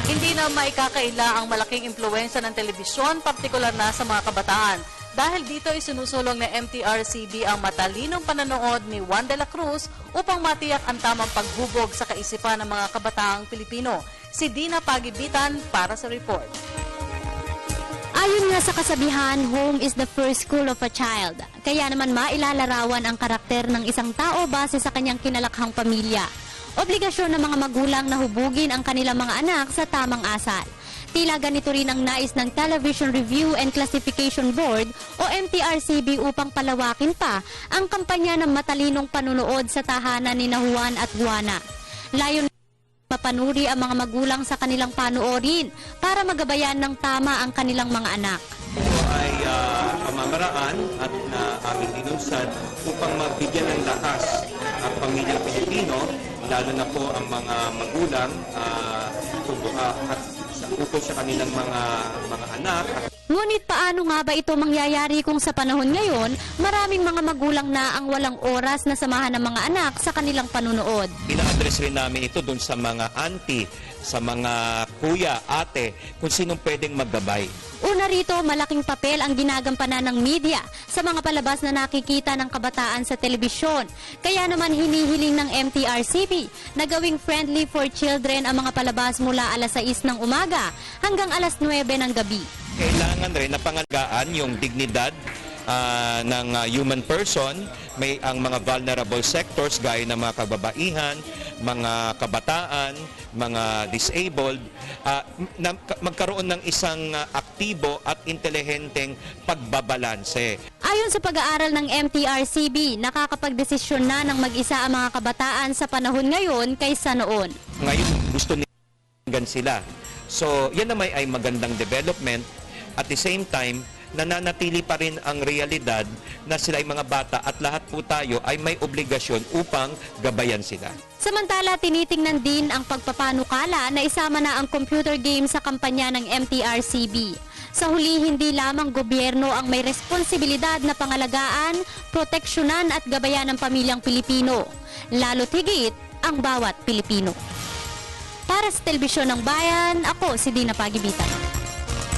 Hindi na maikakaila ang malaking impluwensya ng telebisyon, partikular na sa mga kabataan. Dahil dito ay sinusulong ng MTRCB ang matalinong pananood ni Juan de la Cruz upang matiyak ang tamang paghubog sa kaisipan ng mga kabataang Pilipino. Si Dina Pagibitan para sa report. Ayon nga sa kasabihan, home is the first school of a child. Kaya naman mailalarawan ang karakter ng isang tao base sa kanyang kinalakhang pamilya. Obligasyon ng mga magulang na hubugin ang kanilang mga anak sa tamang asal. Tila ganito rin ang nais ng Television Review and Classification Board o MTRCB upang palawakin pa ang kampanya ng matalinong panunood sa tahanan ni Juan at Juana. Layon mapanuri ang mga magulang sa kanilang panoorin para magabayan ng tama ang kanilang mga anak. Ito ay pamamaraan at aming dinunsad upang mabigyan ng lakas ang pamilyang Pilipino, lalo na po ang mga magulang at ukol sa kanilang mga anak. Ngunit paano nga ba ito mangyayari kung sa panahon ngayon, maraming mga magulang na ang walang oras na samahan ng mga anak sa kanilang panunood? Ina-address rin namin ito dun sa mga auntie, sa mga kuya, ate, kung sinong pwedeng maggabay. Una rito, malaking papel ang ginagampanan ng media sa mga palabas na nakikita ng kabataan sa telebisyon. Kaya naman hinihiling ng MTRCB na gawing friendly for children ang mga palabas mula alas 6 ng umaga hanggang alas 9 ng gabi. Kailangan rin na pangalagaan yung dignidad ng human person, may ang mga vulnerable sectors gaya ng mga kababaihan, mga kabataan, mga disabled, magkaroon ng isang aktibo at intelihenteng pagbabalanse. Ayon sa pag-aaral ng MTRCB, nakakapagdesisyon na ng mag-isa ang mga kabataan sa panahon ngayon kaysa noon. Ngayon gusto nila sila. So yan naman ay magandang development. At the same time, nananatili pa rin ang realidad na sila ay mga bata at lahat po tayo ay may obligasyon upang gabayan sila. Samantala, tinitingnan din ang pagpapanukala na isama na ang computer game sa kampanya ng MTRCB. Sa huli, hindi lamang gobyerno ang may responsibilidad na pangalagaan, proteksyonan at gabayan ng pamilyang Pilipino. Lalo't higit ang bawat Pilipino. Para sa Telebisyon ng Bayan, ako si Dina Pagibitan.